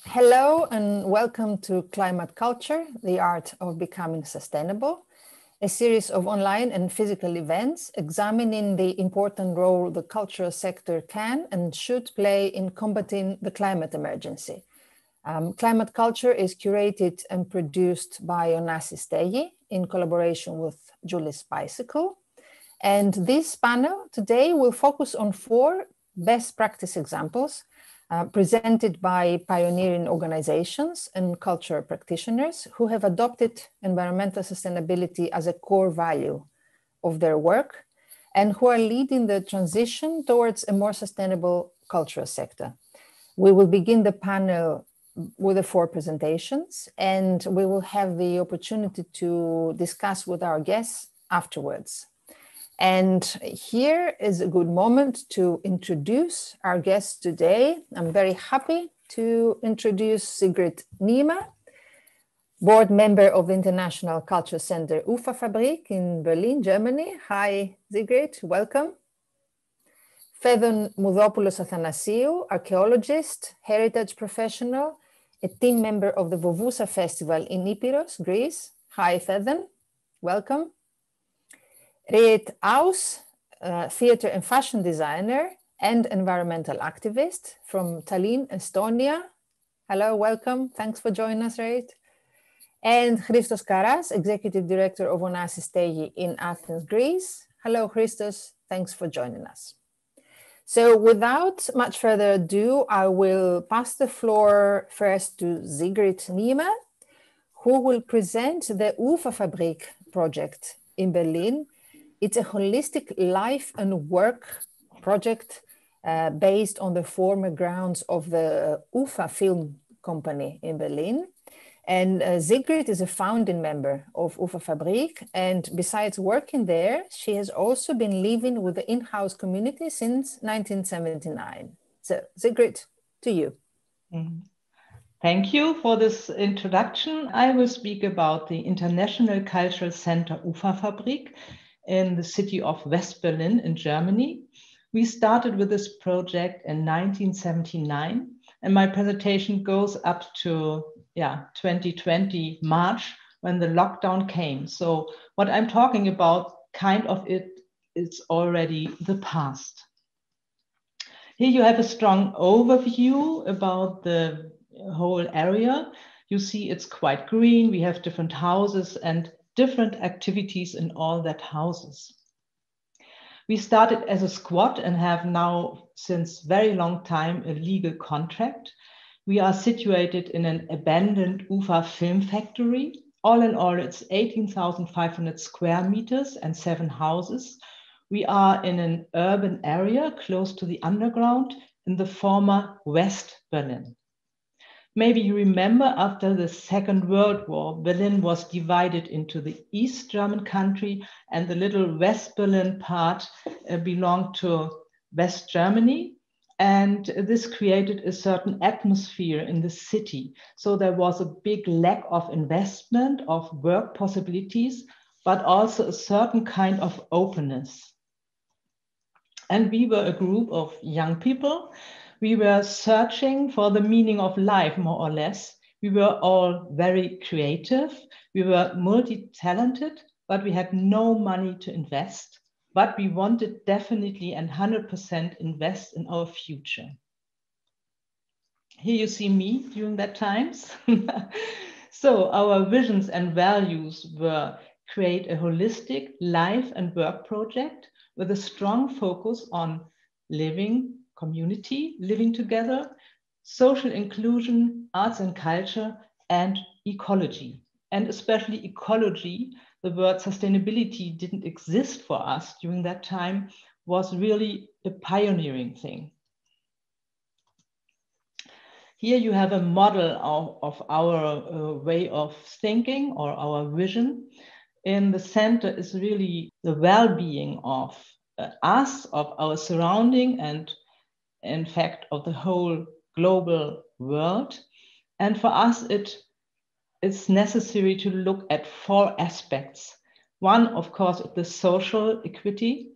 Hello and welcome to Climate Culture, the Art of Becoming Sustainable, a series of online and physical events examining the important role the cultural sector can and should play in combating the climate emergency. Climate Culture is curated and produced by Onassis Stegi in collaboration with Julie's Bicycle. And this panel today will focus on 4 best practice examples presented by pioneering organizations and cultural practitioners who have adopted environmental sustainability as a core value of their work and who are leading the transition towards a more sustainable cultural sector. We will begin the panel with the 4 presentations, and we will have the opportunity to discuss with our guests afterwards. And here is a good moment to introduce our guests today. I'm very happy to introduce Sigrid Niemer, board member of the International Culture Center Ufa Fabrique in Berlin, Germany. Hi, Sigrid, welcome. Faidon Moudopoulos Athanasiou, archaeologist, heritage professional, a team member of the Vovousa Festival in Epirus, Greece. Hi, Faidon, welcome. Reet Aus, theater and fashion designer and environmental activist from Tallinn, Estonia. Hello, welcome. Thanks for joining us, Reet. And Christos Carras, executive director of Onassis Stegi in Athens, Greece. Hello, Christos. Thanks for joining us. So without much further ado, I will pass the floor first to Sigrid Niemer, who will present the Ufa Fabrique project in Berlin. It's a holistic life and work project based on the former grounds of the Ufa film company in Berlin. And Sigrid is a founding member of Ufa Fabrique. And besides working there, she has also been living with the in-house community since 1979. So Sigrid, to you. Thank you for this introduction. I will speak about the International Cultural Center Ufa Fabrique in the city of West Berlin in Germany. We started with this project in 1979, and my presentation goes up to 2020 March when the lockdown came. So what I'm talking about, it's already the past. Here you have a strong overview about the whole area. You see it's quite green. We have different houses and different activities in all that houses. We started as a squad and have now since very long time a legal contract. We are situated in an abandoned Ufa film factory. All in all, it's 18,500 square meters and 7 houses. We are in an urban area close to the underground in the former West Berlin. Maybe you remember after the Second World War, Berlin was divided into the East German country and the little West Berlin part belonged to West Germany. And this created a certain atmosphere in the city. So there was a big lack of investment, of work possibilities, but also a certain kind of openness. And we were a group of young people. We were searching for the meaning of life, more or less. We were all very creative. We were multi-talented, but we had no money to invest. But we wanted definitely and 100% invest in our future. Here you see me during that times. So our visions and values were create a holistic life and work project with a strong focus on living community, living together, social inclusion, arts and culture, and ecology. And especially ecology, the word sustainability didn't exist for us during that time, was really a pioneering thing. Here you have a model of our way of thinking or our vision. In the center is really the well-being of us, of our surrounding, and in fact, of the whole global world. And for us, it's necessary to look at 4 aspects. One, of course, is the social equity,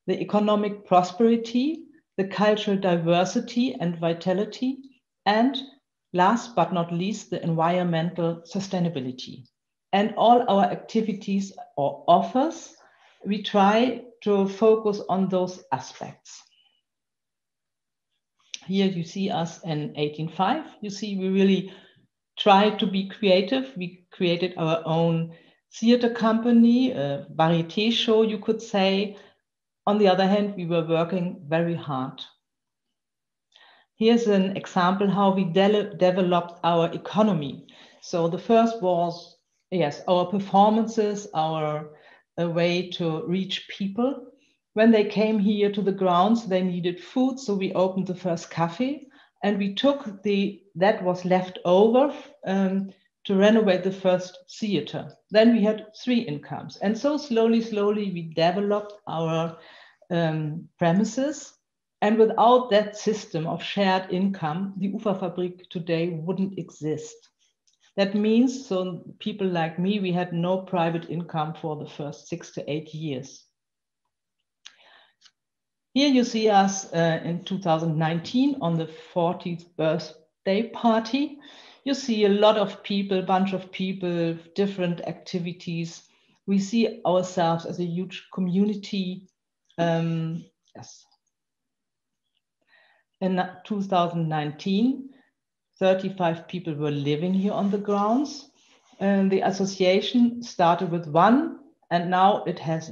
the economic prosperity, the cultural diversity and vitality, and last but not least, the environmental sustainability. And all our activities or offers, we try to focus on those aspects. Here you see us in 1805. You see we really tried to be creative. We created our own theater company, a varieté show, you could say. On the other hand, we were working very hard. Here's an example how we developed our economy. So the first was, yes, our performances, our way to reach people. When they came here to the grounds, they needed food, so we opened the first cafe, and we took that was left over to renovate the first theater. Then we had 3 incomes, and so slowly we developed our premises. And without that system of shared income, the Ufa Fabrique today wouldn't exist. That means, so people like me, we had no private income for the first 6 to 8 years. Here you see us in 2019 on the 40th birthday party. You see a lot of people, a bunch of people, different activities. We see ourselves as a huge community. Yes. In 2019, 35 people were living here on the grounds. The association started with 1, and now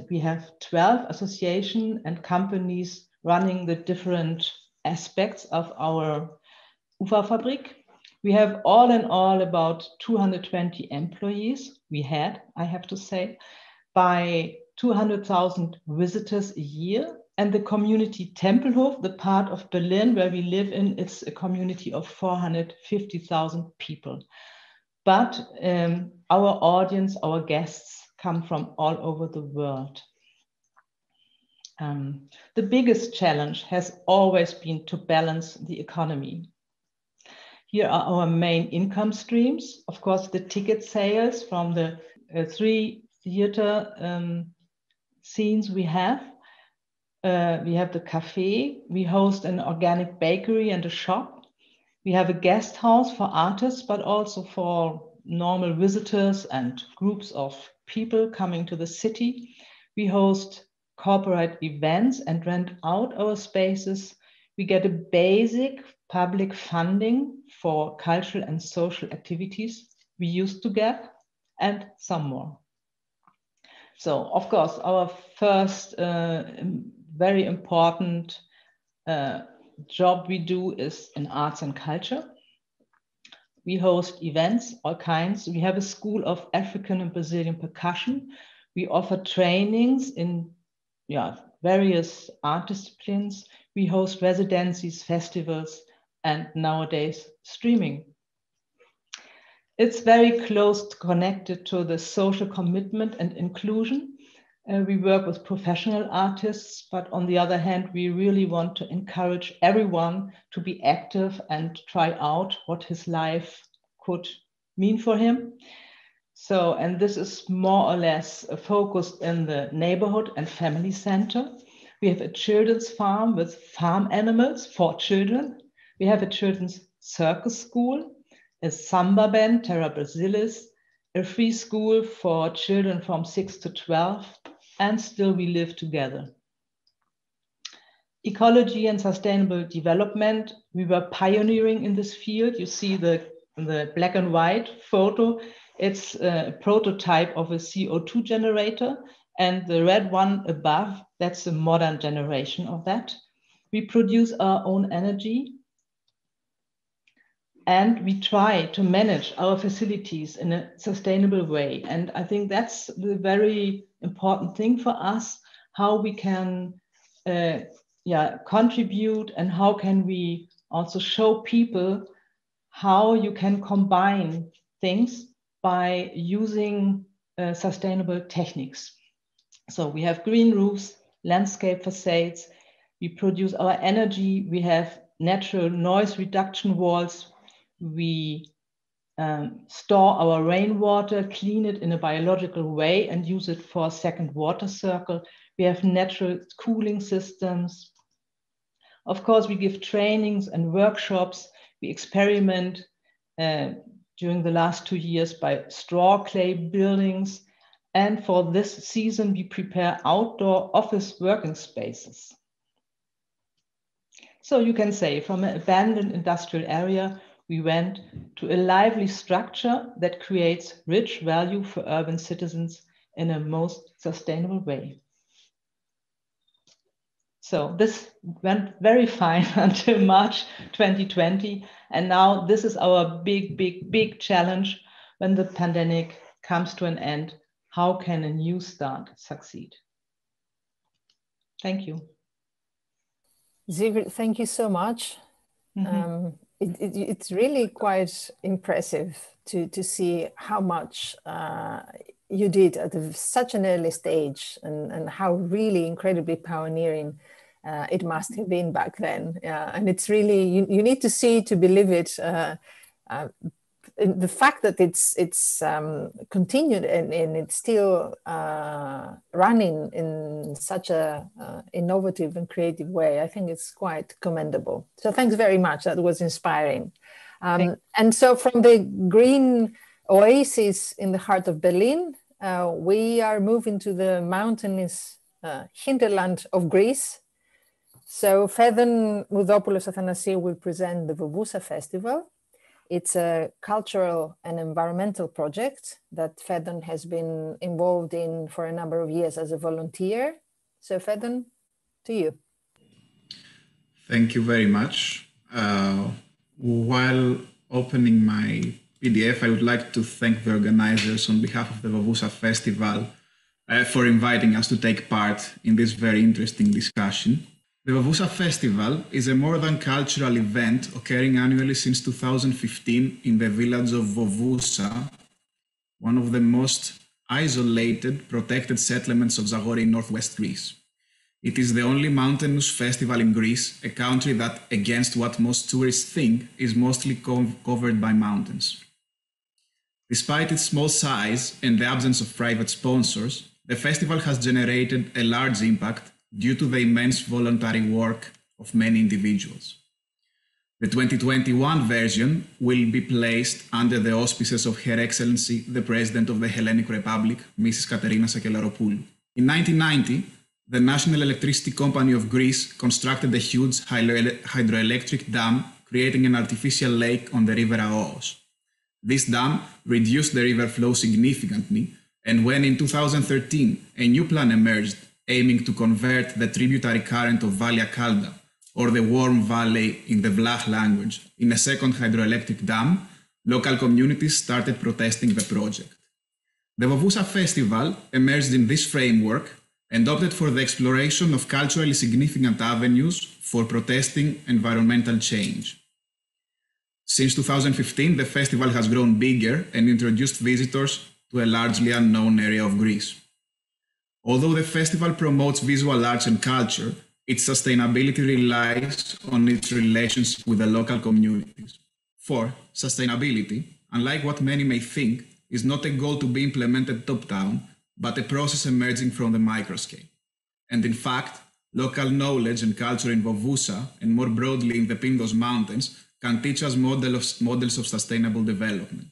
we have 12 associations and companies running the different aspects of our Ufa Fabrique. We have all in all about 220 employees. We had, I have to say, by 200,000 visitors a year. And the community Tempelhof, the part of Berlin where we live in, it's a community of 450,000 people. But our audience, our guests come from all over the world. The biggest challenge has always been to balance the economy. Here are our main income streams. Of course, the ticket sales from the 3 theater scenes we have. We have the cafe. We host an organic bakery and a shop. We have a guest house for artists, but also for normal visitors and groups of people coming to the city. We host corporate events and rent out our spaces. We get a basic public funding for cultural and social activities we used to get, and some more. So, of course, our first very important job we do is in arts and culture. We host events, all kinds. We have a school of African and Brazilian percussion. We offer trainings in various art disciplines. We host residencies, festivals, and nowadays streaming. It's very close connected to the social commitment and inclusion. We work with professional artists, but on the other hand, we really want to encourage everyone to be active and try out what his life could mean for him. So, and this is more or less focused in the neighborhood and family center. We have a children's farm with farm animals for children. We have a children's circus school, a samba band, Terra Brasilis, a free school for children from 6 to 12, and still we live together. Ecology and sustainable development, we were pioneering in this field. You see the black and white photo. It's a prototype of a CO2 generator, and the red one above, that's a modern generation of that. We produce our own energy, and we try to manage our facilities in a sustainable way. And I think that's the very important thing for us, how we can contribute, and how can we also show people how you can combine things by using sustainable techniques. So we have green roofs, landscape facades, we produce our energy, we have natural noise reduction walls, we store our rainwater, clean it in a biological way and use it for a second water circle. We have natural cooling systems. Of course, we give trainings and workshops. We experiment during the last 2 years by straw clay buildings. And for this season, we prepare outdoor office working spaces. So you can say from an abandoned industrial area, we went to a lively structure that creates rich value for urban citizens in a most sustainable way. So this went very fine until March 2020. And now this is our big challenge when the pandemic comes to an end. How can a new start succeed? Thank you. Sigrid, thank you so much. It's really quite impressive to see how much you did at such an early stage, and how really incredibly pioneering it must have been back then. And it's really, you need to see to believe it. The fact that it's continued and it's still running in such a innovative and creative way, I think it's quite commendable. So thanks very much. That was inspiring. And so from the green oasis in the heart of Berlin, we are moving to the mountainous hinterland of Greece. So Faidon, Moudopoulos, Athanasiou will present the Vovousa Festival. It's a cultural and environmental project that Faidon has been involved in for a number of years as a volunteer. So Faidon, to you. Thank you very much. While opening my PDF, I would like to thank the organizers on behalf of the Vovousa Festival for inviting us to take part in this very interesting discussion. The Vovousa Festival is a more than cultural event occurring annually since 2015 in the village of Vovousa, one of the most isolated, protected settlements of Zagori in northwest Greece. It is the only mountainous festival in Greece, a country that, against what most tourists think, is mostly covered by mountains. Despite its small size and the absence of private sponsors, the festival has generated a large impact due to the immense voluntary work of many individuals. The 2021 version will be placed under the auspices of Her Excellency, the President of the Hellenic Republic, Mrs. Katerina Sakellaropoulou. In 1990, the National Electricity Company of Greece constructed a huge hydroelectric dam, creating an artificial lake on the river Aous. This dam reduced the river flow significantly, and when in 2013 a new plan emerged aiming to convert the tributary current of Valia Kalda, or the Warm Valley in the Vlach language, in a second hydroelectric dam, local communities started protesting the project. The Vovousa Festival emerged in this framework and opted for the exploration of culturally significant avenues for protesting environmental change. Since 2015, the festival has grown bigger and introduced visitors to a largely unknown area of Greece. Although the festival promotes visual arts and culture, its sustainability relies on its relations with the local communities. For sustainability, unlike what many may think, is not a goal to be implemented top-down, but a process emerging from the microscale. And in fact, local knowledge and culture in Vovousa, and more broadly in the Pindos Mountains, can teach us models of sustainable development.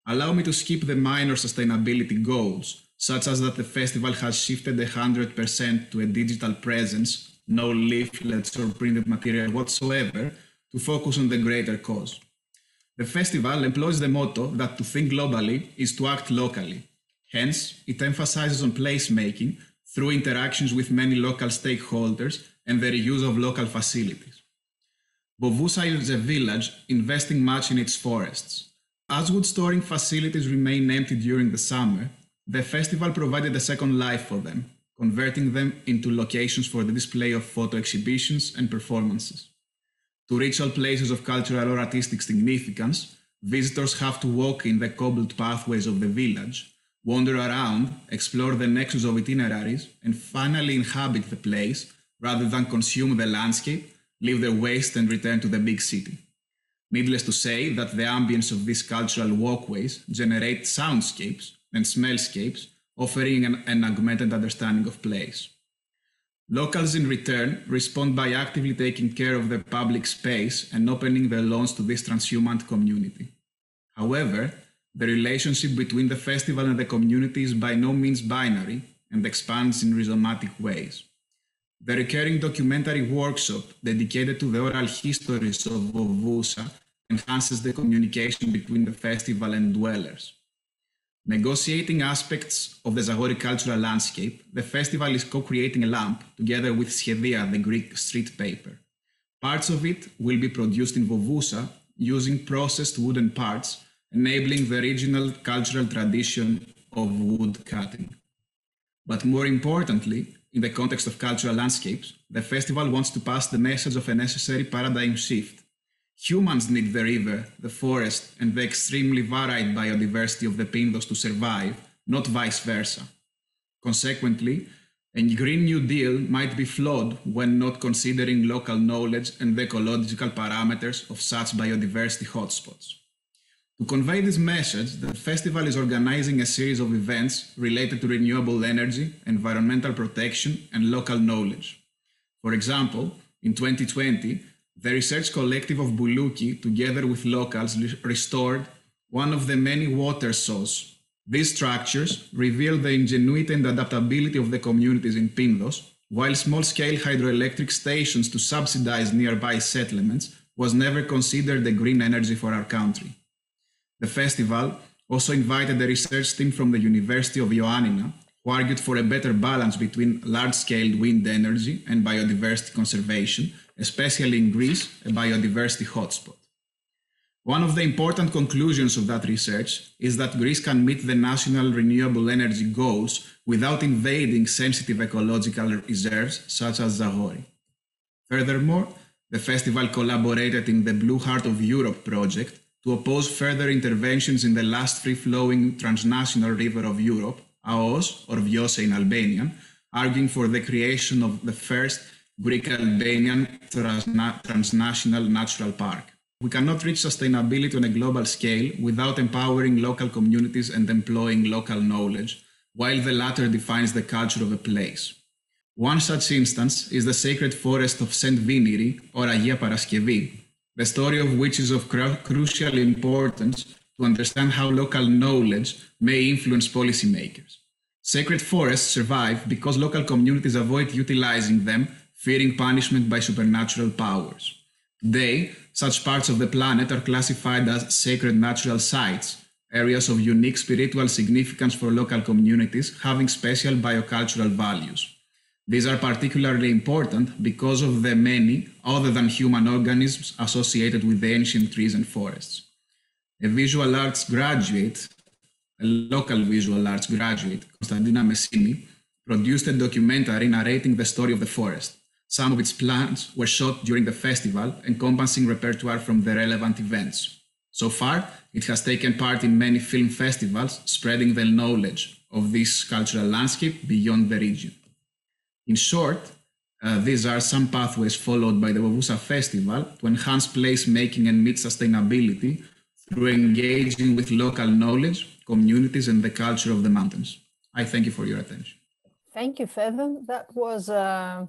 Allow me to skip the minor sustainability goals, such as that the festival has shifted 100% to a digital presence, no leaflets or printed material whatsoever, to focus on the greater cause. The festival employs the motto that to think globally is to act locally. Hence, it emphasizes on placemaking through interactions with many local stakeholders and the reuse of local facilities. Vovousa is a village investing much in its forests. As wood storing facilities remain empty during the summer, the festival provided a second life for them, converting them into locations for the display of photo exhibitions and performances. To ritual places of cultural or artistic significance, visitors have to walk in the cobbled pathways of the village, wander around, explore the nexus of itineraries, and finally inhabit the place rather than consume the landscape, leave their waste and return to the big city. Needless to say that the ambience of these cultural walkways generate soundscapes and smellscapes, offering an augmented understanding of place. Locals in return respond by actively taking care of the public space and opening their lawns to this transhumant community. However, the relationship between the festival and the community is by no means binary and expands in rhizomatic ways. The recurring documentary workshop dedicated to the oral histories of Vovousa enhances the communication between the festival and dwellers. Negotiating aspects of the Zagori cultural landscape, the festival is co-creating a lamp together with Schedia, the Greek street paper. Parts of it will be produced in Vovousa using processed wooden parts, enabling the regional cultural tradition of wood cutting. But more importantly, in the context of cultural landscapes, the festival wants to pass the message of a necessary paradigm shift. Humans need the river, the forest, and the extremely varied biodiversity of the Pindos to survive, not vice versa. Consequently, a Green New Deal might be flawed when not considering local knowledge and the ecological parameters of such biodiversity hotspots. To convey this message, the festival is organizing a series of events related to renewable energy, environmental protection, and local knowledge. For example, in 2020, the research collective of Boulouki, together with locals, restored one of the many water sources. These structures reveal the ingenuity and adaptability of the communities in Pindos, while small-scale hydroelectric stations to subsidize nearby settlements was never considered a green energy for our country. The festival also invited a research team from the University of Ioannina, who argued for a better balance between large-scale wind energy and biodiversity conservation, especially in Greece, a biodiversity hotspot. One of the important conclusions of that research is that Greece can meet the national renewable energy goals without invading sensitive ecological reserves such as Zagori. Furthermore, the festival collaborated in the Blue Heart of Europe project to oppose further interventions in the last free-flowing transnational river of Europe, Aos, or Viosa in Albanian, arguing for the creation of the first Greek-Albanian transnational natural park. We cannot reach sustainability on a global scale without empowering local communities and employing local knowledge, while the latter defines the culture of a place. One such instance is the sacred forest of Saint Viniri, or Agia Paraskevi, the story of which is of crucial importance to understand how local knowledge may influence policymakers. Sacred forests survive because local communities avoid utilizing them, fearing punishment by supernatural powers. Today, such parts of the planet are classified as sacred natural sites, areas of unique spiritual significance for local communities having special biocultural values. These are particularly important because of the many other than human organisms associated with the ancient trees and forests. A local visual arts graduate, Konstantina Messini, produced a documentary narrating the story of the forest. Some of its plants were shot during the festival, encompassing repertoire from the relevant events. So far, it has taken part in many film festivals, spreading the knowledge of this cultural landscape beyond the region. In short, these are some pathways followed by the Vovousa Festival to enhance placemaking and meet sustainability through engaging with local knowledge, communities, and the culture of the mountains. I thank you for your attention. Thank you, Faidon. That was, I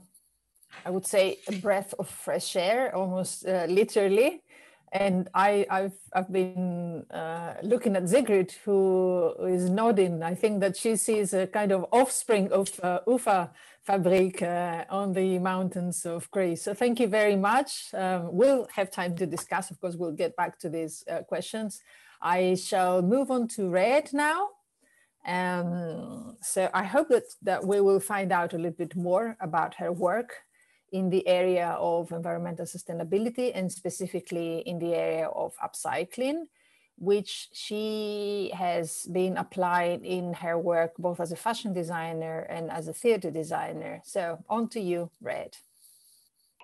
would say, a breath of fresh air, almost literally. And I've been looking at Sigrid, who is nodding. I think that she sees a kind of offspring of Ufa Fabrique on the mountains of Greece. So thank you very much. We'll have time to discuss. Of course, we'll get back to these questions. I shall move on to Reet now. So I hope that we will find out a little bit more about her work in the area of environmental sustainability and specifically in the area of upcycling, which she has been applied in her work both as a fashion designer and as a theater designer. So on to you, Reet.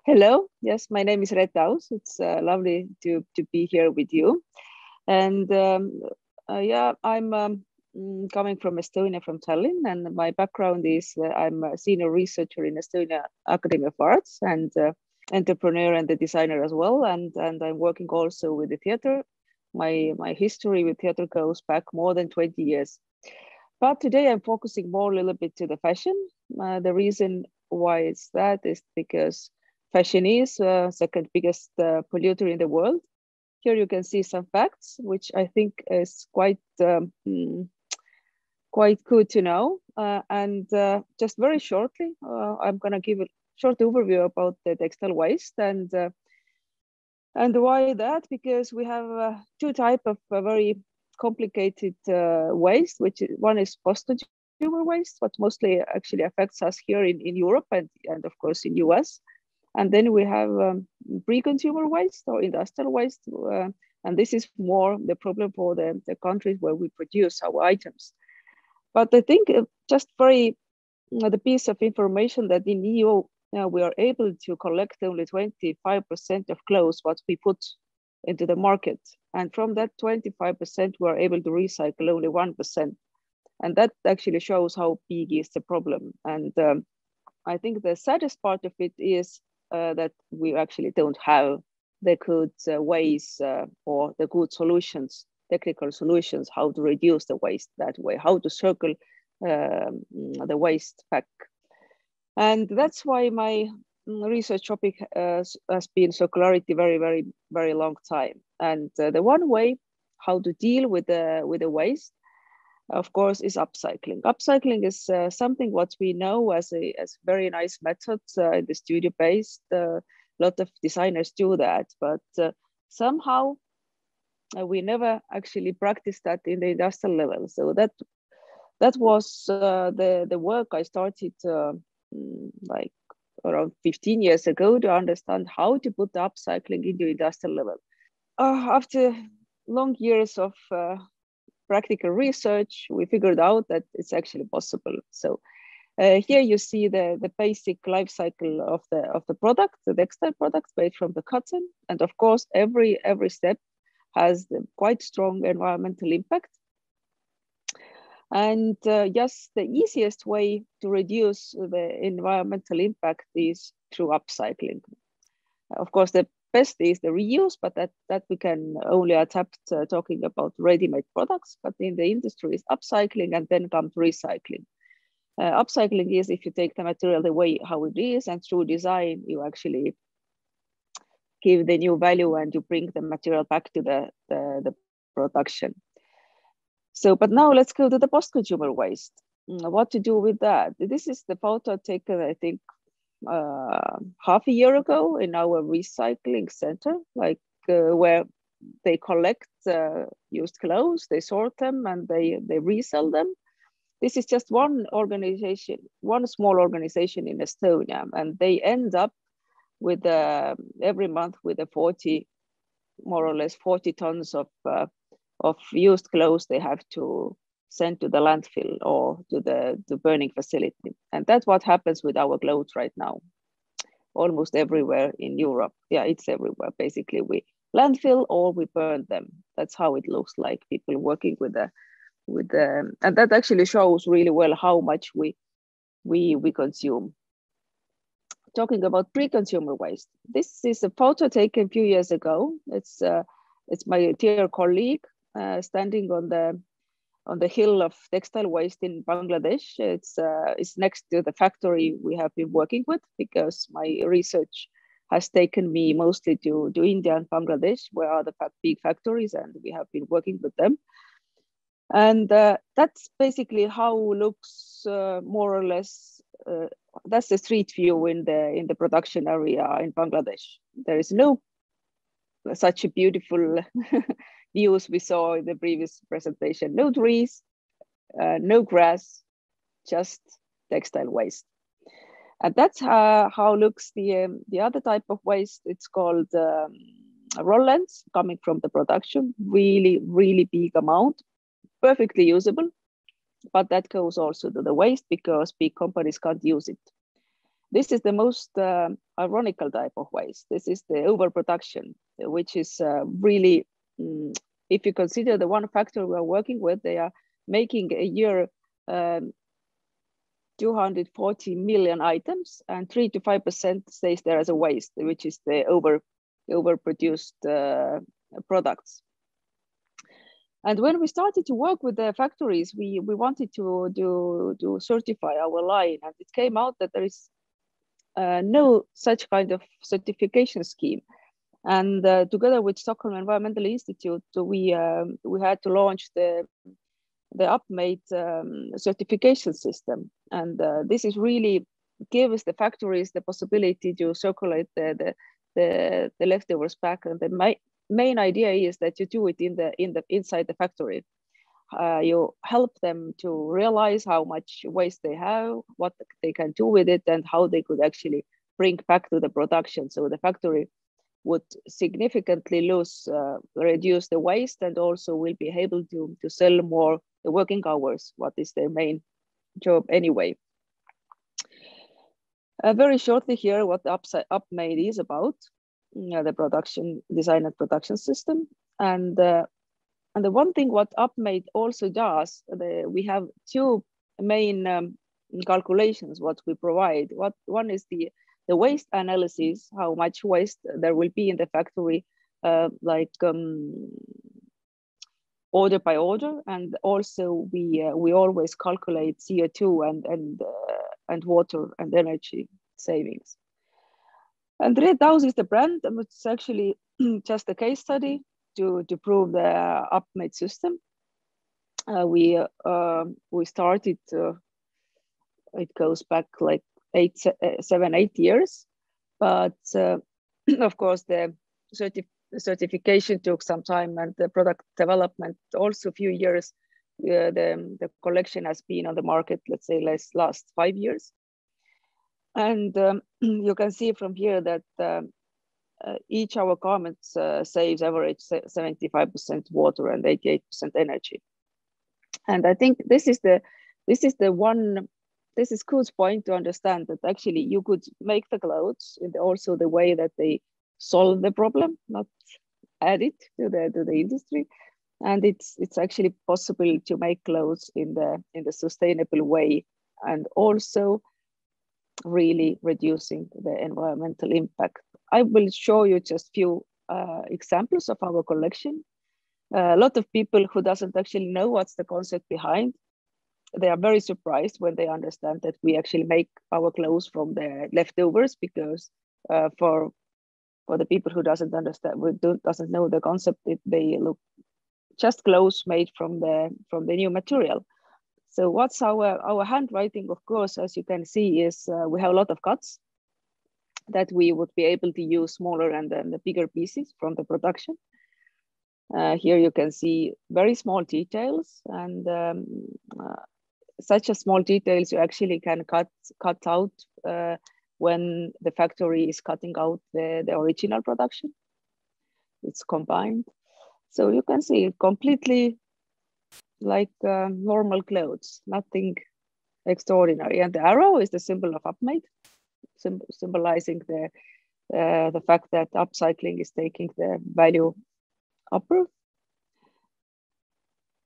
Hello, yes, my name is Reet Aus. It's lovely to be here with you. And yeah, I'm coming from Estonia, from Tallinn, and my background is I'm a senior researcher in Estonia Academy of Arts and entrepreneur and a designer as well. And I'm working also with the theater. My history with theater goes back more than 20 years. But today I'm focusing more a little bit to the fashion. The reason why it's that is because fashion is second biggest polluter in the world. here you can see some facts, which I think is quite good to know. And just very shortly, I'm going to give a short overview about the textile waste and why that, because we have two types of very complicated waste, one is post-consumer waste, what mostly actually affects us here in Europe and of course in US. And then we have pre-consumer waste or industrial waste. And this is more the problem for the countries where we produce our items. But I think just very the piece of information that in EU we are able to collect only 25% of clothes what we put into the market. And from that 25%, we are able to recycle only 1%. And that actually shows how big is the problem. And I think the saddest part of it is that we actually don't have the good ways or the good solutions, technical solutions, how to reduce the waste that way, how to circle the waste back. And that's why my research topic has been circularity very, very, very long time. And the one way how to deal with the waste, of course, is upcycling. Upcycling is something what we know as very nice methods in the studio-based. A lot of designers do that, but somehow we never actually practiced that in the industrial level. So that was the work I started like around 15 years ago to understand how to put the upcycling into industrial level. After long years of practical research, we figured out that it's actually possible. So here you see the basic life cycle of the product, the textile product made from the cotton. And of course, every step has quite strong environmental impact. And yes, the easiest way to reduce the environmental impact is through upcycling. Of course, the best is the reuse, but that we can only adapt talking about ready-made products. But in the industry, is upcycling and then comes recycling. Upcycling is if you take the material the way how it is, and through design, you actually give the new value and you bring the material back to the production. So, but now let's go to the post-consumer waste. What to do with that? This is the photo taken, I think, half a year ago in our recycling center, like where they collect used clothes, they sort them, and they resell them. This is just one organization, one small organization in Estonia, and they end up with every month with more or less 40 tons of used clothes they have to send to the landfill or to the burning facility. And that's what happens with our clothes right now, almost everywhere in Europe. Yeah, it's everywhere. Basically, we landfill or we burn them. That's how it looks like, people working with the, and that actually shows really well how much we consume. Talking about pre-consumer waste, this is a photo taken a few years ago. It's my dear colleague standing on the hill of textile waste in Bangladesh. It's next to the factory we have been working with, because my research has taken me mostly to India and Bangladesh, where are the big factories, and we have been working with them. And that's basically how looks more or less. That's the street view in the production area in Bangladesh. There is no such a beautiful views we saw in the previous presentation. No trees, no grass, just textile waste. And that's how looks the other type of waste. It's called rollants coming from the production. Really, really big amount, perfectly usable. But that goes also to the waste because big companies can't use it. This is the most ironical type of waste. This is the overproduction, which is really, if you consider the one factory we're working with, they are making a year 240 million items, and 3 to 5% stays there as a waste, which is the overproduced products. And when we started to work with the factories, we wanted to certify our line, and it came out that there is no such kind of certification scheme. And together with Stockholm Environmental Institute, we had to launch the UpMade certification system. And this is really gives the factories the possibility to circulate the leftovers back. And the main idea is that you do it inside the factory. You help them to realize how much waste they have, what they can do with it, and how they could actually bring back to the production. So the factory would significantly reduce the waste, and also will be able to sell more the working hours, what is their main job anyway. Very shortly here, what UpMade is about, the production design and production system. And the one thing what UpMade also does, we have two main calculations what we provide. One is the waste analysis, how much waste there will be in the factory, order by order, and also we always calculate CO2 and water and energy savings. And Reet Aus is the brand, and it's actually just a case study to prove the UpMade system. We started. It goes back like 7, 8 years, but of course the certification took some time, and the product development also a few years. The collection has been on the market, let's say, last 5 years, and you can see from here that each our garments saves average 75% water and 88% energy. And I think this is good point to understand that actually you could make the clothes in also the way that they solve the problem, not add it to the industry. And it's actually possible to make clothes in the sustainable way, and also really reducing the environmental impact. I will show you just few examples of our collection. A lot of people who doesn't actually know what's the concept behind, they are very surprised when they understand that we actually make our clothes from the leftovers, because for the people who doesn't know the concept, they look just clothes made from the new material. So what's our handwriting, of course, as you can see, is we have a lot of cuts that we would be able to use smaller and then the bigger pieces from the production. Here you can see very small details, and such a small details you actually can cut out when the factory is cutting out the original production. It's combined. So you can see it completely like normal clothes, nothing extraordinary. And the arrow is the symbol of UpMade, symbolizing the fact that upcycling is taking the value upper.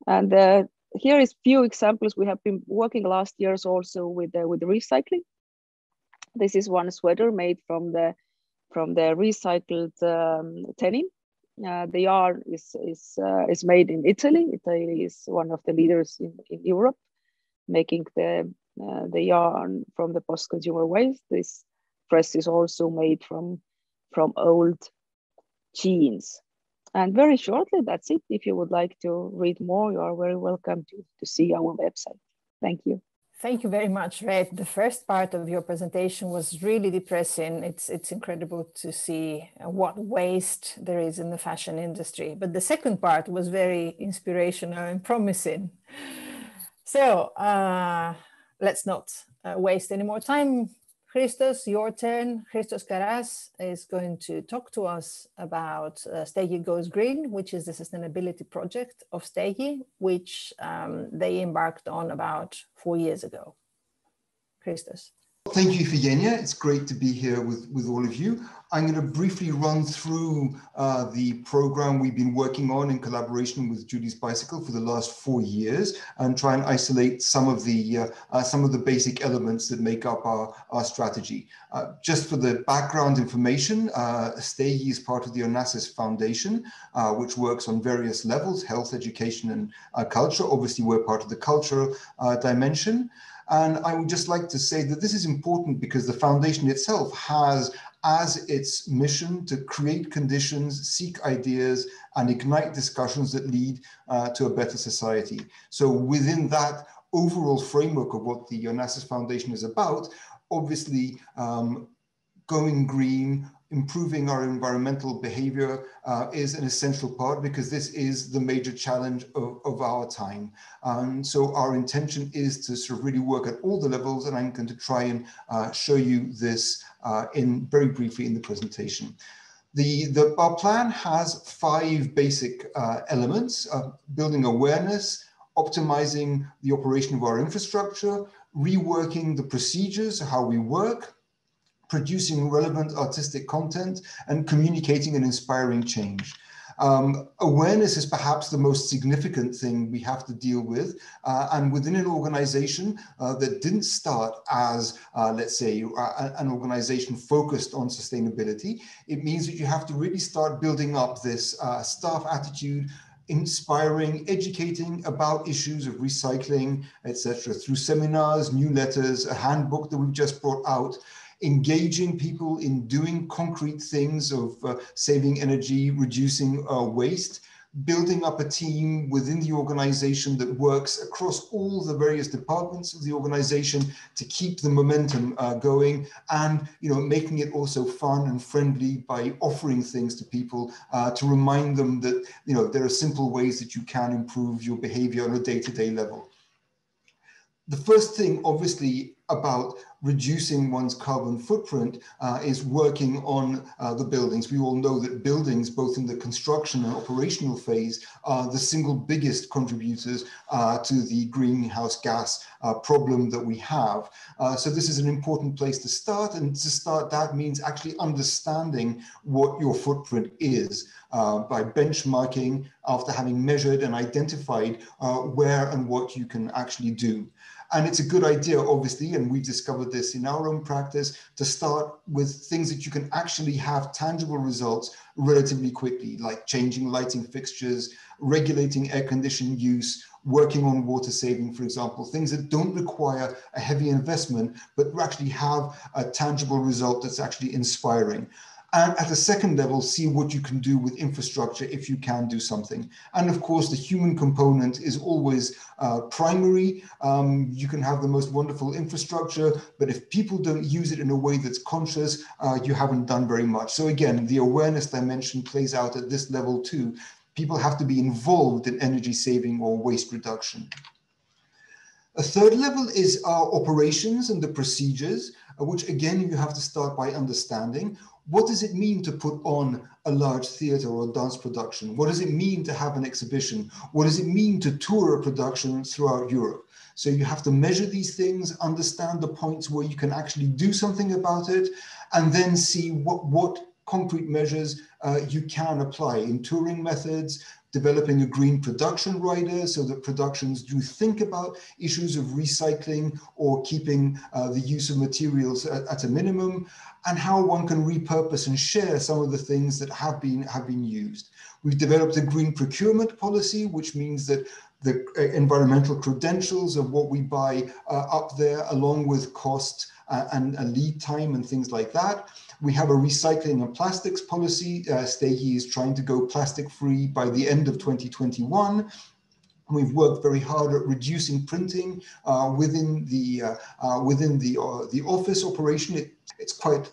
And here is few examples. We have been working last years also with the recycling. This is one sweater made from the recycled denim. The yarn is made in Italy. Italy is one of the leaders in Europe, making the yarn from the post-consumer waste. This dress is also made from old jeans. And very shortly, that's it. If you would like to read more, you are very welcome to see our website. Thank you. Thank you very much, Reet. The first part of your presentation was really depressing. It's incredible to see what waste there is in the fashion industry. But the second part was very inspirational and promising. So let's not waste any more time. Christos, your turn. Christos Carras is going to talk to us about Stegi Goes Green, which is the sustainability project of Stegi, which they embarked on about 4 years ago. Christos. Thank you, Iphigenia. It's great to be here with all of you. I'm going to briefly run through the program we've been working on in collaboration with Judy's Bicycle for the last 4 years, and try and isolate some of the basic elements that make up our strategy. Just for the background information, Stegi is part of the Onassis Foundation, which works on various levels: health, education, and culture. Obviously, we're part of the cultural dimension. And I would just like to say that this is important because the foundation itself has as its mission to create conditions, seek ideas, and ignite discussions that lead to a better society. So within that overall framework of what the Onassis Foundation is about, obviously going green, improving our environmental behavior is an essential part, because this is the major challenge of our time. So our intention is to sort of really work at all the levels, and I'm going to try and show you this very briefly in the presentation. Our plan has 5 basic elements: building awareness, optimizing the operation of our infrastructure, reworking the procedures, how we work, producing relevant artistic content, and communicating and inspiring change. Awareness is perhaps the most significant thing we have to deal with, and within an organization that didn't start as, let's say, an organization focused on sustainability, it means that you have to really start building up this staff attitude, inspiring, educating about issues of recycling, etc., through seminars, newsletters, a handbook that we've just brought out, engaging people in doing concrete things of saving energy, reducing waste, building up a team within the organization that works across all the various departments of the organization to keep the momentum going, and making it also fun and friendly by offering things to people to remind them that there are simple ways that you can improve your behavior on a day-to-day level. The first thing, obviously, about reducing one's carbon footprint is working on the buildings. We all know that buildings, both in the construction and operational phase, are the single biggest contributors to the greenhouse gas problem that we have. So this is an important place to start, and to start that means actually understanding what your footprint is by benchmarking after having measured and identified where and what you can actually do. And it's a good idea, obviously, and we've discovered this in our own practice, to start with things that you can actually have tangible results relatively quickly, like changing lighting fixtures, regulating air conditioning use, working on water saving, for example, things that don't require a heavy investment, but actually have a tangible result that's actually inspiring. And at a second level, see what you can do with infrastructure if you can do something. And of course, the human component is always primary. You can have the most wonderful infrastructure, but if people don't use it in a way that's conscious, you haven't done very much. So again, the awareness dimension plays out at this level too. People have to be involved in energy saving or waste reduction. A third level is our operations and the procedures, which again, you have to start by understanding. What does it mean to put on a large theater or dance production? What does it mean to have an exhibition? What does it mean to tour a production throughout Europe? So you have to measure these things, understand the points where you can actually do something about it, and then see what concrete measures you can apply in touring methods, developing a green production rider so that productions do think about issues of recycling or keeping the use of materials at a minimum, and how one can repurpose and share some of the things that have been used. We've developed a green procurement policy, which means that the environmental credentials of what we buy are up there, along with cost and lead time and things like that. We have a recycling and plastics policy. Stegi is trying to go plastic free by the end of 2021. We've worked very hard at reducing printing within the office operation. It's quite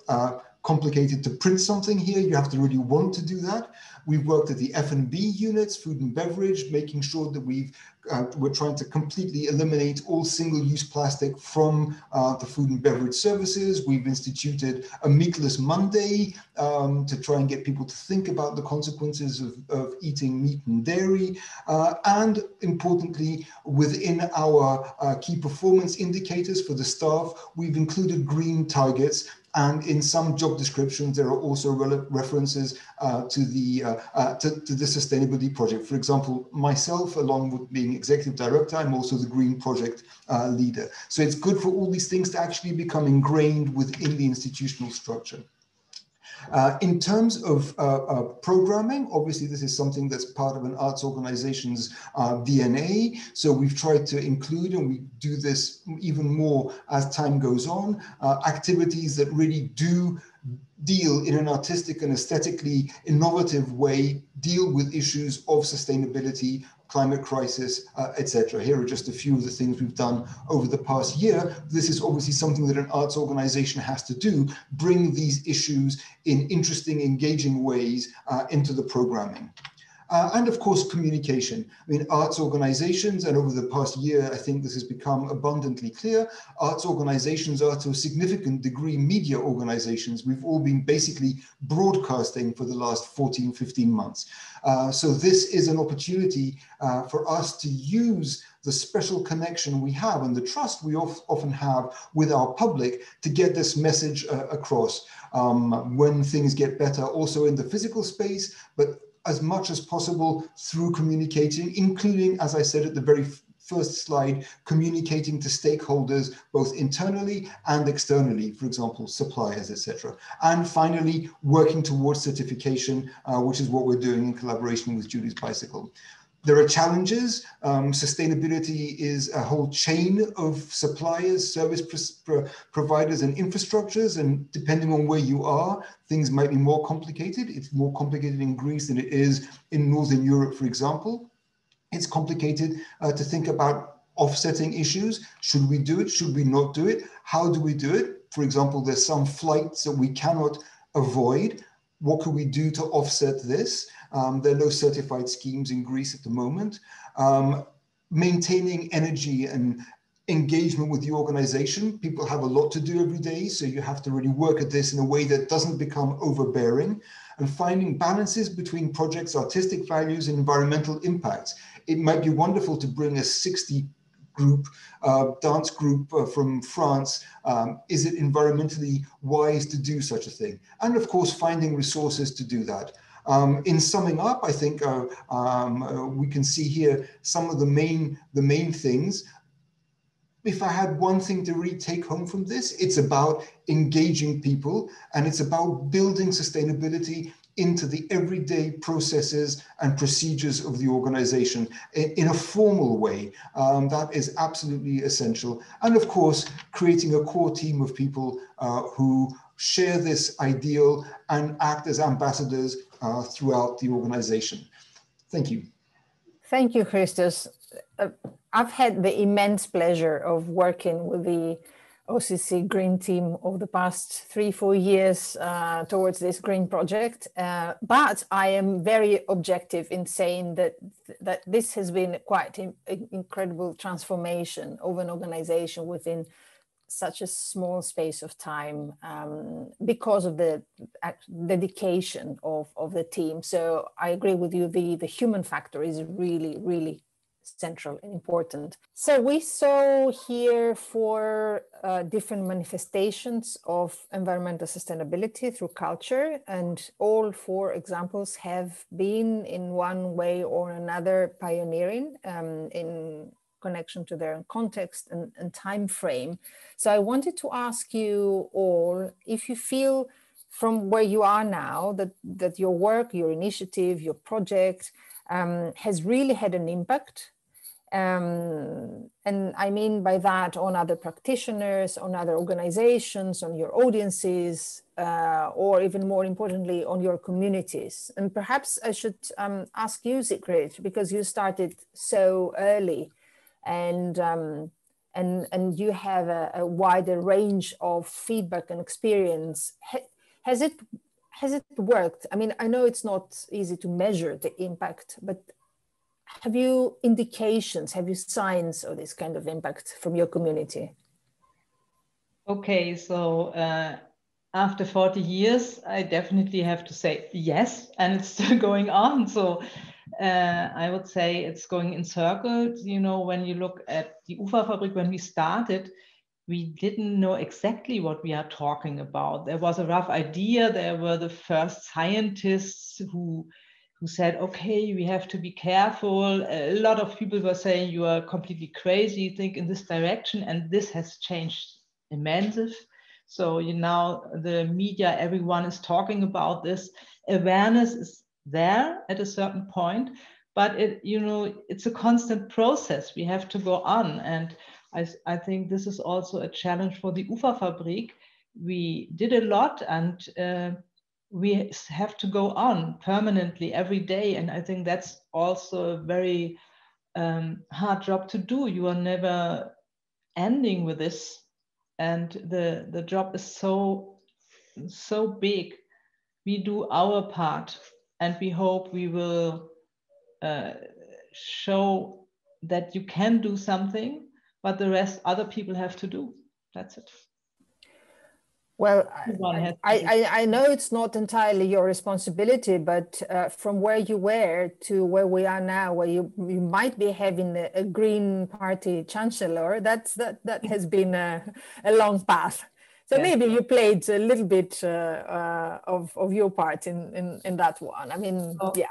complicated to print something here. You have to really want to do that. We've worked at the F&B units, food and beverage, making sure that we're trying to completely eliminate all single-use plastic from the food and beverage services. We've instituted a meatless Monday to try and get people to think about the consequences of eating meat and dairy. And importantly, within our key performance indicators for the staff, we've included green targets. And in some job descriptions, there are also references to the sustainability project. For example, myself, along with being executive director, I'm also the green project leader. So it's good for all these things to actually become ingrained within the institutional structure. In terms of programming, obviously this is something that's part of an arts organization's DNA. So we've tried to include, and we do this even more as time goes on, activities that really do deal in an artistic and aesthetically innovative way, deal with issues of sustainability, climate crisis, etc. Here are just a few of the things we've done over the past year. This is obviously something that an arts organization has to do, bring these issues in interesting, engaging ways into the programming. And of course, communication. I mean, arts organizations, and over the past year, I think this has become abundantly clear, arts organizations are to a significant degree media organizations. We've all been basically broadcasting for the last 14, 15 months. So this is an opportunity for us to use the special connection we have and the trust we often have with our public to get this message across when things get better, also in the physical space, but as much as possible through communicating, including, as I said at the very first slide, communicating to stakeholders, both internally and externally, for example, suppliers, etc. And finally, working towards certification, which is what we're doing in collaboration with Julie's Bicycle. There are challenges. Sustainability is a whole chain of suppliers, service providers, and infrastructures. And depending on where you are, things might be more complicated. It's more complicated in Greece than it is in Northern Europe, for example. It's complicated to think about offsetting issues. Should we do it? Should we not do it? How do we do it? For example, there's some flights that we cannot avoid. What can we do to offset this? There are no certified schemes in Greece at the moment. Maintaining energy and engagement with the organization. People have a lot to do every day, so you have to really work at this in a way that doesn't become overbearing, and finding balances between projects' artistic values and environmental impacts. It might be wonderful to bring a 60 group, dance group from France. Is it environmentally wise to do such a thing? And of course, finding resources to do that. In summing up, I think we can see here some of the main things. If I had one thing to really take home from this, it's about engaging people, and it's about building sustainability into the everyday processes and procedures of the organization in a formal way. That is absolutely essential. And of course, creating a core team of people who share this ideal and act as ambassadors throughout the organization. Thank you. Thank you, Christos. I've had the immense pleasure of working with the OCC Green Team over the past 3-4 years towards this green project. But I am very objective in saying that this has been quite an incredible transformation of an organization within such a small space of time because of the dedication of the team. So I agree with you, the human factor is really, really central and important. So we saw here 4 different manifestations of environmental sustainability through culture, and all 4 examples have been in one way or another pioneering in connection to their context and time frame. So I wanted to ask you all if you feel from where you are now that your work, your initiative, your project has really had an impact. And I mean by that on other practitioners, on other organizations, on your audiences, or even more importantly, on your communities. And perhaps I should ask you, Sigrid, because you started so early and you have a wider range of feedback and experience. Has it worked? I mean, I know it's not easy to measure the impact, but have you indications, have you signs of this kind of impact from your community? Okay, so after 40 years, I definitely have to say yes, and it's still going on. So I would say it's going in circles. You know, when you look at the Ufa Fabrique, when we started, we didn't know exactly what we are talking about. There was a rough idea. There were the first scientists who said, okay, we have to be careful. A lot of people were saying you are completely crazy, think in this direction, and this has changed immensely. So now the media, everyone is talking about this. Awareness is there at a certain point, but it's a constant process. We have to go on, and I think this is also a challenge for the Ufa Fabrique. we did a lot, and we have to go on permanently every day. And I think that's also a very hard job to do. You are never ending with this, and the job is so big. We do our part, and we hope we will show that you can do something, but the rest other people have to do. That's it. Well, I know it's not entirely your responsibility, but from where you were to where we are now, where you might be having a Green Party chancellor, that has been a long path. So maybe you played a little bit of your part in that one. I mean, yeah.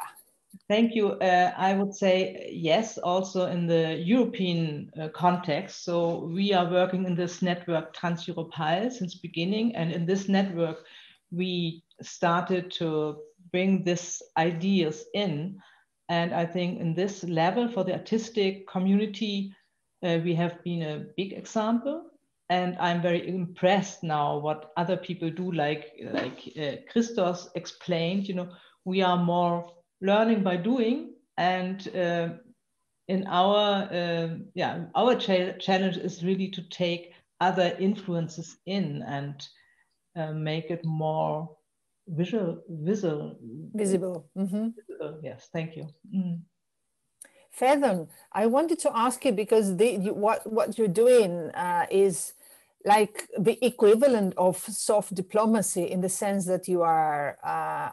Thank you. I would say yes, also in the European context. So we are working in this network Trans-Europal since beginning. And in this network, we started to bring these ideas in. And I think in this level for the artistic community, we have been a big example. And I'm very impressed now what other people do, like Christos explained, you know, we are more learning by doing, and in our challenge is really to take other influences in and make it more visible. Mm-hmm. Yes, thank you. Faidon, I wanted to ask you, because what you're doing is like the equivalent of soft diplomacy, in the sense that you are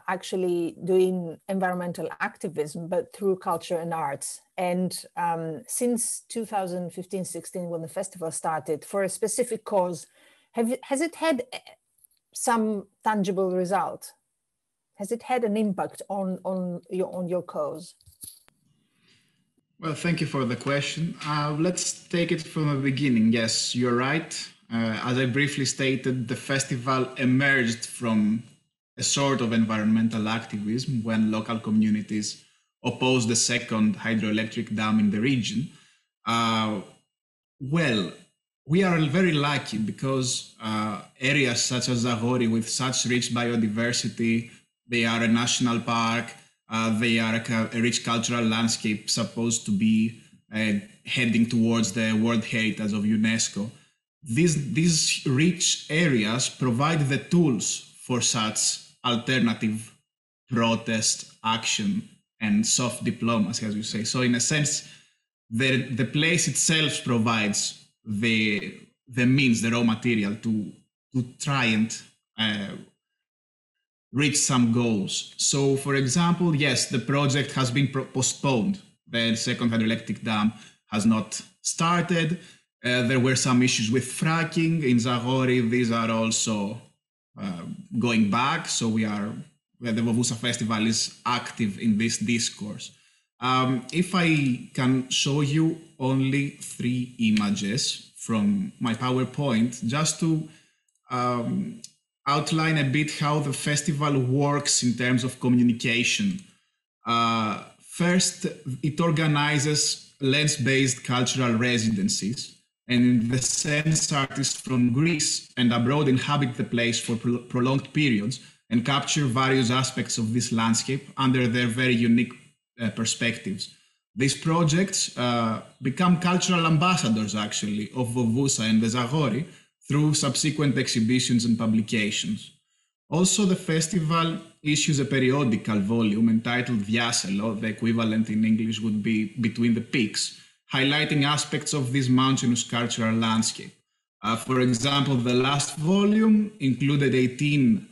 actually doing environmental activism, but through culture and arts. And since 2015-16, when the festival started, for a specific cause, has it had some tangible result? Has it had an impact on your cause? Well, thank you for the question. Let's take it from the beginning. Yes, you're right. As I briefly stated, the festival emerged from a sort of environmental activism when local communities opposed the second hydroelectric dam in the region. Well, we are very lucky because areas such as Zagori, with such rich biodiversity, they are a national park, they are a rich cultural landscape supposed to be heading towards the World Heritage of UNESCO. These rich areas provide the tools for such alternative protest, action, and soft diplomacy, as you say. So in a sense, the place itself provides the means, the raw material to try and reach some goals. So for example, yes, the project has been postponed. The second hydroelectric dam has not started. There were some issues with fracking in Zagori. These are also going back. So the Vovousa Festival is active in this discourse. If I can show you only 3 images from my PowerPoint, just to outline a bit how the festival works in terms of communication. First, it organizes lens-based cultural residencies. And in the sense, artists from Greece and abroad inhabit the place for prolonged periods and capture various aspects of this landscape under their very unique perspectives. These projects become cultural ambassadors, actually, of Vovousa and the Zagori through subsequent exhibitions and publications. Also, the festival issues a periodical volume entitled Diaselo, the equivalent in English would be Between the Peaks, highlighting aspects of this mountainous cultural landscape. For example, the last volume included 18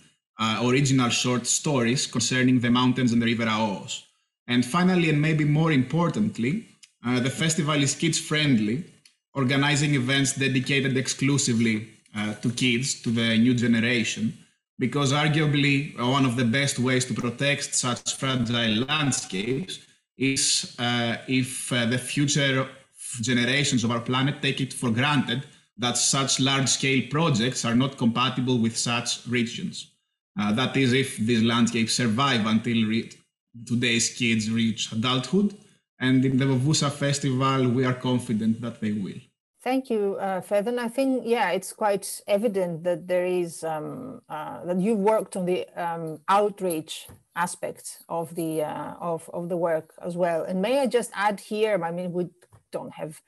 original short stories concerning the mountains and the river Aus. And finally, and maybe more importantly, the festival is kids-friendly, organizing events dedicated exclusively to kids, to the new generation, because arguably one of the best ways to protect such fragile landscapes is if the future generations of our planet take it for granted that such large-scale projects are not compatible with such regions. That is, if these landscapes survive until today's kids reach adulthood. And in the Vovousa Festival, we are confident that they will. Thank you, Faidon. I think, yeah, it's quite evident that there is, that you've worked on the outreach aspect of the work as well. And may I just add here, I mean, we don't have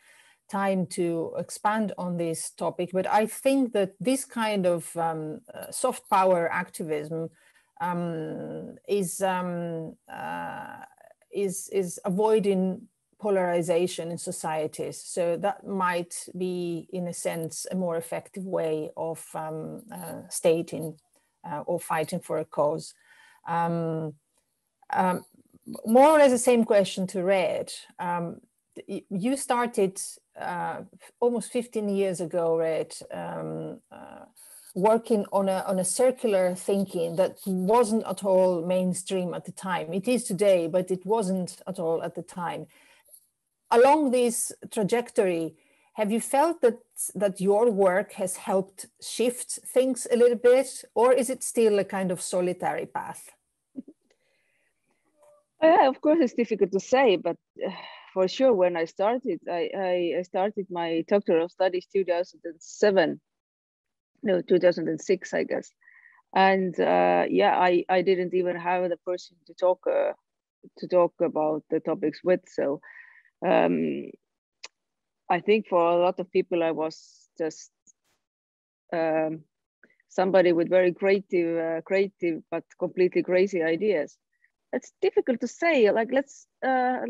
time to expand on this topic, but I think that this kind of soft power activism is avoiding polarization in societies. So that might be, in a sense, a more effective way of stating or fighting for a cause. More or less the same question to Reet. You started almost 15 years ago, Reet, working on a circular thinking that wasn't at all mainstream at the time. It is today, but it wasn't at all at the time. Along this trajectory, have you felt that your work has helped shift things a little bit, or is it still a kind of solitary path? Of course, it's difficult to say, but for sure, when I started, I started my doctoral studies 2006, I guess. And yeah, I didn't even have the person to talk about the topics with. So I think for a lot of people, I was just somebody with very creative, but completely crazy ideas. It's difficult to say. Like, let's I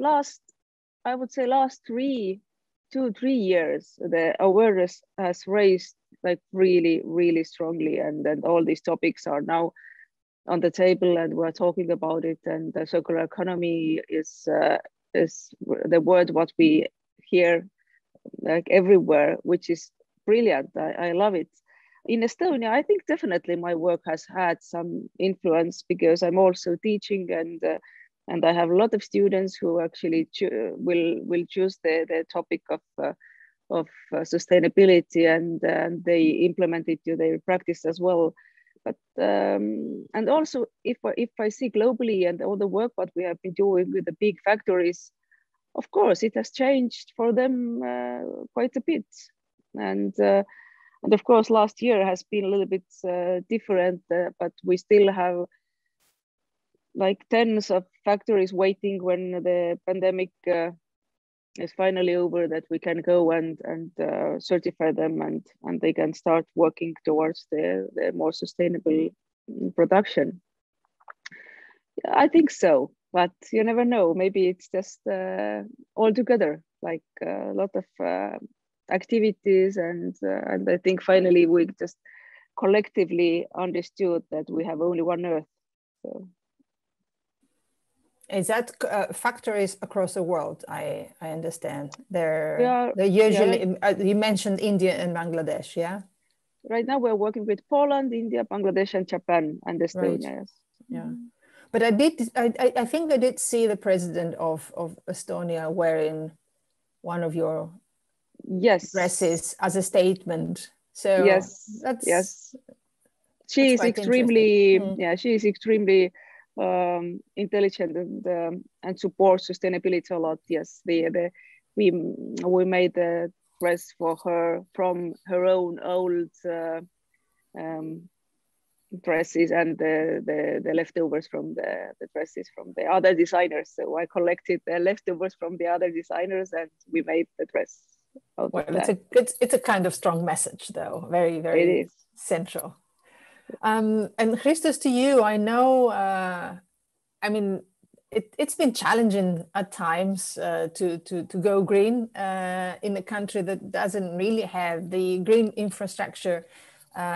would say last 2 to 3 years, the awareness has raised like really, really strongly, and all these topics are now on the table, and we're talking about it. And the circular economy is the word what we hear like everywhere, which is brilliant. I love it. In Estonia, I think definitely my work has had some influence, because I'm also teaching, and I have a lot of students who actually will choose the topic of sustainability, and they implement it to their practice as well. But and also, if I see globally and all the work what we have been doing with the big factories, of course it has changed for them quite a bit. And of course last year has been a little bit different, but we still have like tens of factories waiting when the pandemic is finally over, that we can go and certify them, and they can start working towards the more sustainable production. I think so, but you never know. Maybe it's just all together, like a lot of activities, and I think finally we just collectively understood that we have only one Earth. So. Is that factories across the world? I understand. They're usually, you mentioned India and Bangladesh, yeah? Right now we're working with Poland, India, Bangladesh, and Japan, and Estonia. Right. Yes. Yeah. But I think I did see the president of Estonia wearing one of your dresses as a statement. So yes, she is extremely she is extremely intelligent and supports sustainability a lot. Yes, we made the dress for her from her own old dresses, and the leftovers from the dresses from the other designers. So I collected the leftovers from the other designers, and we made the dress. Well, it's a kind of strong message, though. Very, very central. And Christos, to you, I know, I mean, it's been challenging at times to go green in a country that doesn't really have the green infrastructure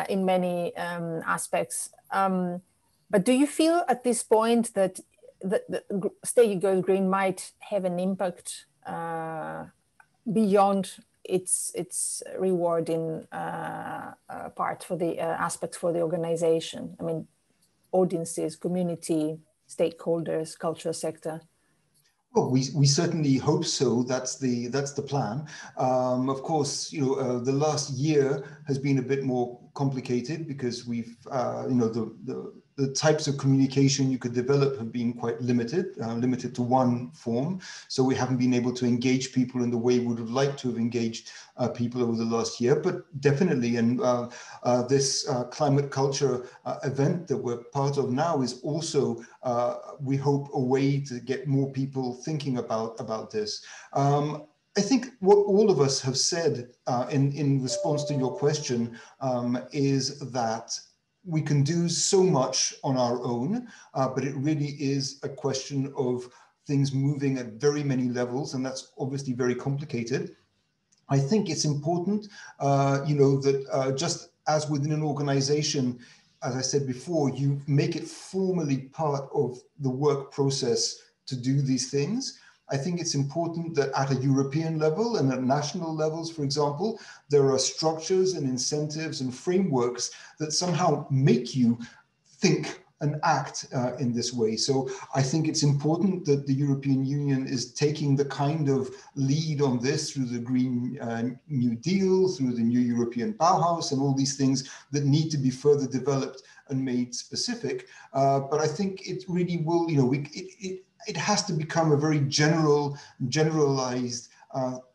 in many aspects. But do you feel at this point that the Stegi Goes Green might have an impact beyond its rewarding part for the aspects for the organization? I mean, audiences, community, stakeholders, cultural sector. Well, we certainly hope so. That's the plan. Of course, the last year has been a bit more complicated, because we've the the types of communication you could develop have been quite limited, limited to one form. So we haven't been able to engage people in the way we would have liked to have engaged people over the last year, but definitely. And this climate culture event that we're part of now is also, we hope, a way to get more people thinking about this. I think what all of us have said in response to your question is that we can do so much on our own, but it really is a question of things moving at very many levels, and that's obviously very complicated. I think it's important, that just as within an organization, as I said before, you make it formally part of the work process to do these things. I think it's important that at a European level and at national levels, for example, there are structures and incentives and frameworks that somehow make you think and act in this way. So I think it's important that the European Union is taking the kind of lead on this through the Green New Deal, through the new European Bauhaus, and all these things that need to be further developed and made specific. But I think it really will, it has to become a very generalized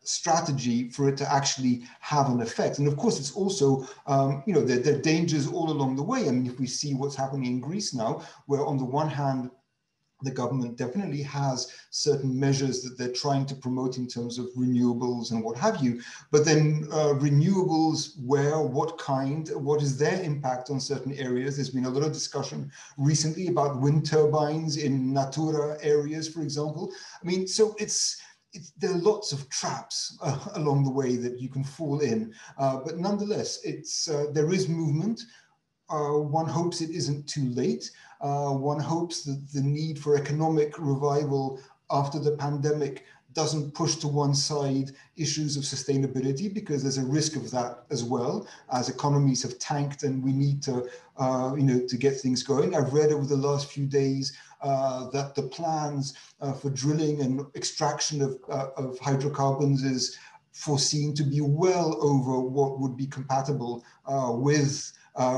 strategy for it to actually have an effect. And of course, it's also, there are dangers all along the way. I mean, if we see what's happening in Greece now, where on the one hand, the government definitely has certain measures that they're trying to promote in terms of renewables and what have you. But then renewables, where, what kind, what is their impact on certain areas? There's been a lot of discussion recently about wind turbines in Natura areas, for example. I mean, so there are lots of traps along the way that you can fall in. But nonetheless, there is movement. One hopes it isn't too late. One hopes that the need for economic revival after the pandemic doesn't push to one side issues of sustainability, because there's a risk of that as well, as economies have tanked and we need to, to get things going. I've read over the last few days that the plans for drilling and extraction of hydrocarbons is foreseen to be well over what would be compatible with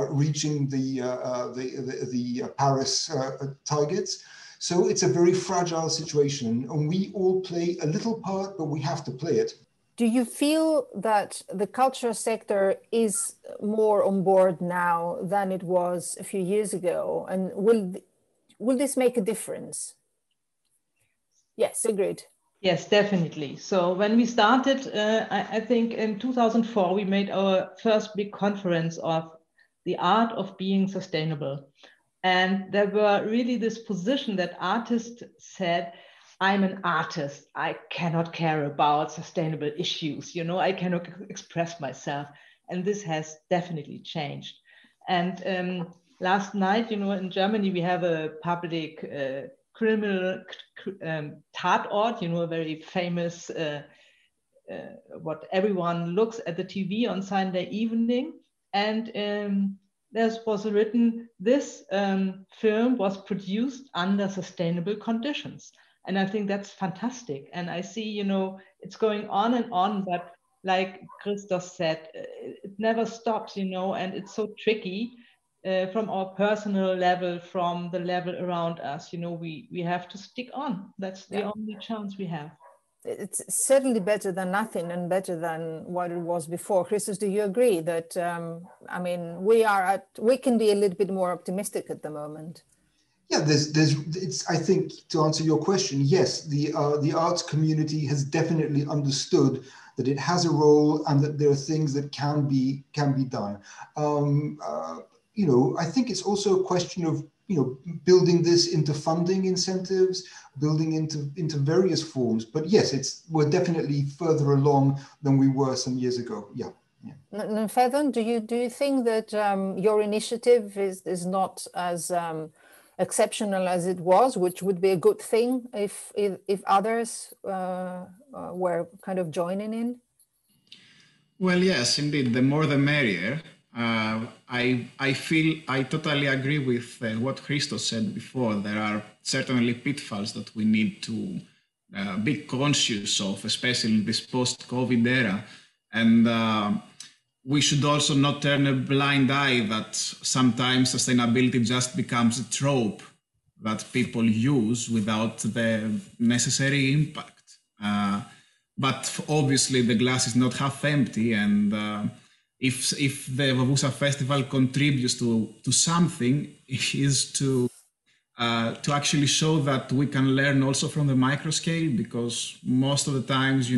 reaching the Paris targets. So it's a very fragile situation, and we all play a little part, but we have to play it. Do you feel that the cultural sector is more on board now than it was a few years ago? And will this make a difference? Yes, Sigrid. Yes, definitely. So when we started, I think in 2004, we made our first big conference of the art of being sustainable. And there were really this position that artists said, I'm an artist. I cannot care about sustainable issues. I cannot express myself. And this has definitely changed. And last night, in Germany, we have a public criminal Tatort, a very famous, what everyone looks at the TV on Sunday evening. And there was written, this film was produced under sustainable conditions. And I think that's fantastic. And I see, it's going on and on, but like Christos said, it never stops, and it's so tricky from our personal level, from the level around us, we have to stick on. That's the only chance we have. It's certainly better than nothing and better than what it was before. Christos, do you agree that, we can be a little bit more optimistic at the moment? Yeah, I think, to answer your question, yes, the arts community has definitely understood that it has a role and that there are things that can be done. I think it's also a question of building this into funding incentives, building into various forms. But yes, we're definitely further along than we were some years ago. Yeah. Faidon, do you think that your initiative is not as exceptional as it was, which would be a good thing if others were kind of joining in? Well, yes, indeed. The more the merrier. I totally agree with what Christos said before. There are certainly pitfalls that we need to be conscious of, especially in this post-COVID era. And we should also not turn a blind eye that sometimes sustainability just becomes a trope that people use without the necessary impact. But obviously the glass is not half empty, and if the Vovousa Festival contributes to something, it is to actually show that we can learn also from the micro scale, because most of the times,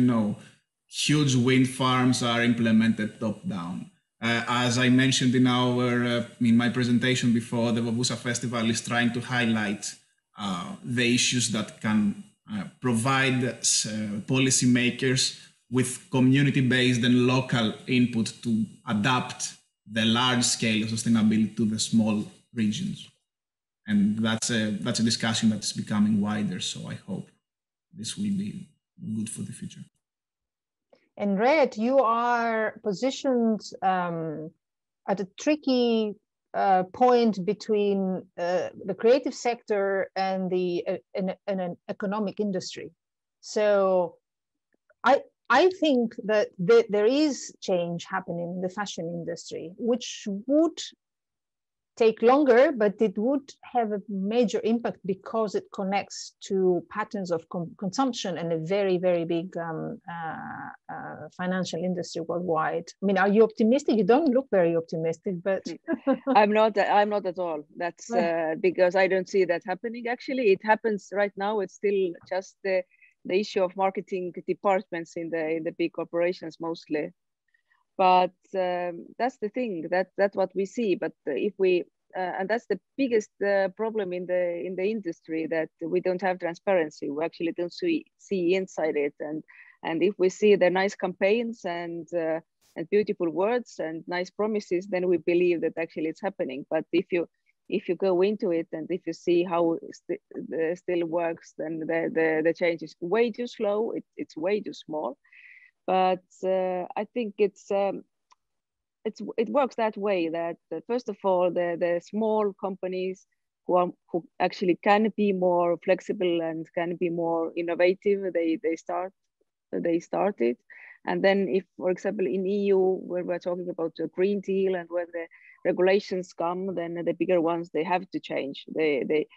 huge wind farms are implemented top down. As I mentioned in my presentation before, the Vovousa Festival is trying to highlight the issues that can provide policymakers with community-based and local input to adapt the large scale of sustainability to the small regions. And that's a discussion that's becoming wider. So I hope this will be good for the future. And Reet, you are positioned at a tricky point between the creative sector and an economic industry. So I think that there is change happening in the fashion industry, which would take longer, but it would have a major impact because it connects to patterns of consumption and a very, very big financial industry worldwide. I mean, are you optimistic? You don't look very optimistic, but I'm not at all. That's because I don't see that happening. Actually, it happens right now. It's still just the issue of marketing departments in the big corporations mostly. But that's the thing. That's what we see. But if we and that's the biggest problem in the industry, that we don't have transparency. We actually don't see inside it. And if we see the nice campaigns and beautiful words and nice promises, then we believe that actually it's happening. But if you go into it and if you see how it still works, then the change is way too slow. It's way too small. But I think it works that way, that first of all, the small companies who actually can be more flexible and can be more innovative, they started. And then if, for example, in EU, where we're talking about the Green Deal and when the regulations come, then the bigger ones, they have to change. They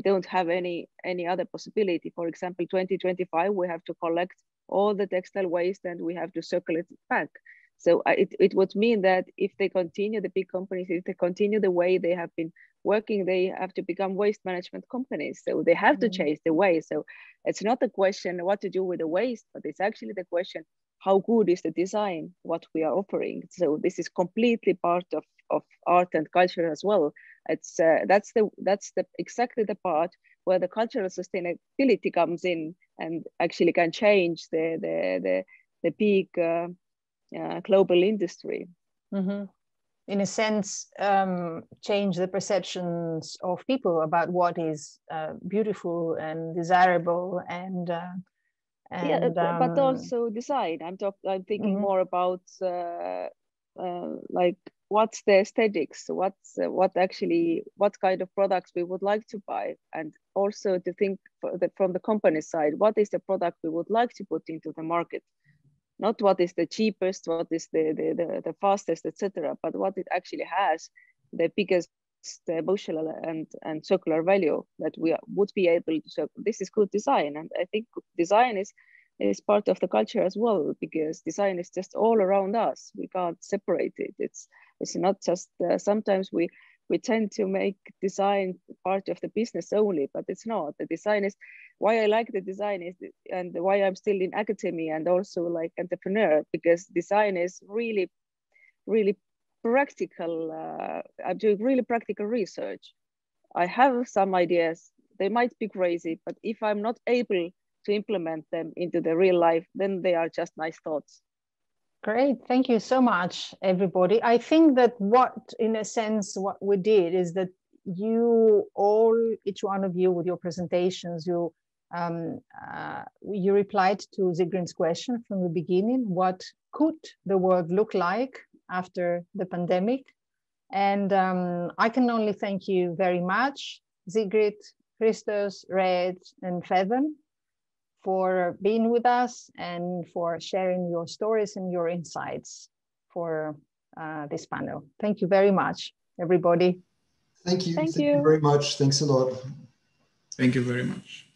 don't have any other possibility. For example, 2025, we have to collect all the textile waste and we have to circulate it back. So it would mean that if they continue, the big companies, if they continue the way they have been working, they have to become waste management companies. So they have to change the way. So it's not a question what to do with the waste, but it's actually the question, how good is the design, what we are offering? So this is completely part of art and culture as well. It's that's exactly the part where the cultural sustainability comes in and actually can change the big global industry. Mm-hmm. In a sense, change the perceptions of people about what is beautiful and desirable and but also design. I'm thinking more about like what's the aesthetics, what kind of products we would like to buy, and also to think from the company side, what is the product we would like to put into the market. Not what is the cheapest, what is the fastest, etc., but what it actually has the biggest emotional and circular value that we would be able to. So this is good design, and I think design is part of the culture as well, because design is just all around us. We can't separate it. It's not just sometimes we tend to make design part of the business only, but it's not. The design is why I like the design is, and why I'm still in academia and also like entrepreneur, because design is really, really practical. I'm doing really practical research. I have some ideas. They might be crazy, but if I'm not able to implement them into the real life, then they are just nice thoughts. Great, thank you so much, everybody. I think that in a sense, what we did is that each one of you with your presentations, you replied to Sigrid's question from the beginning, what could the world look like after the pandemic? And I can only thank you very much, Sigrid, Christos, Reet, and Faidon, for being with us and for sharing your stories and your insights for this panel. Thank you very much, everybody. Thank you. Thank you you very much. Thanks a lot. Thank you very much.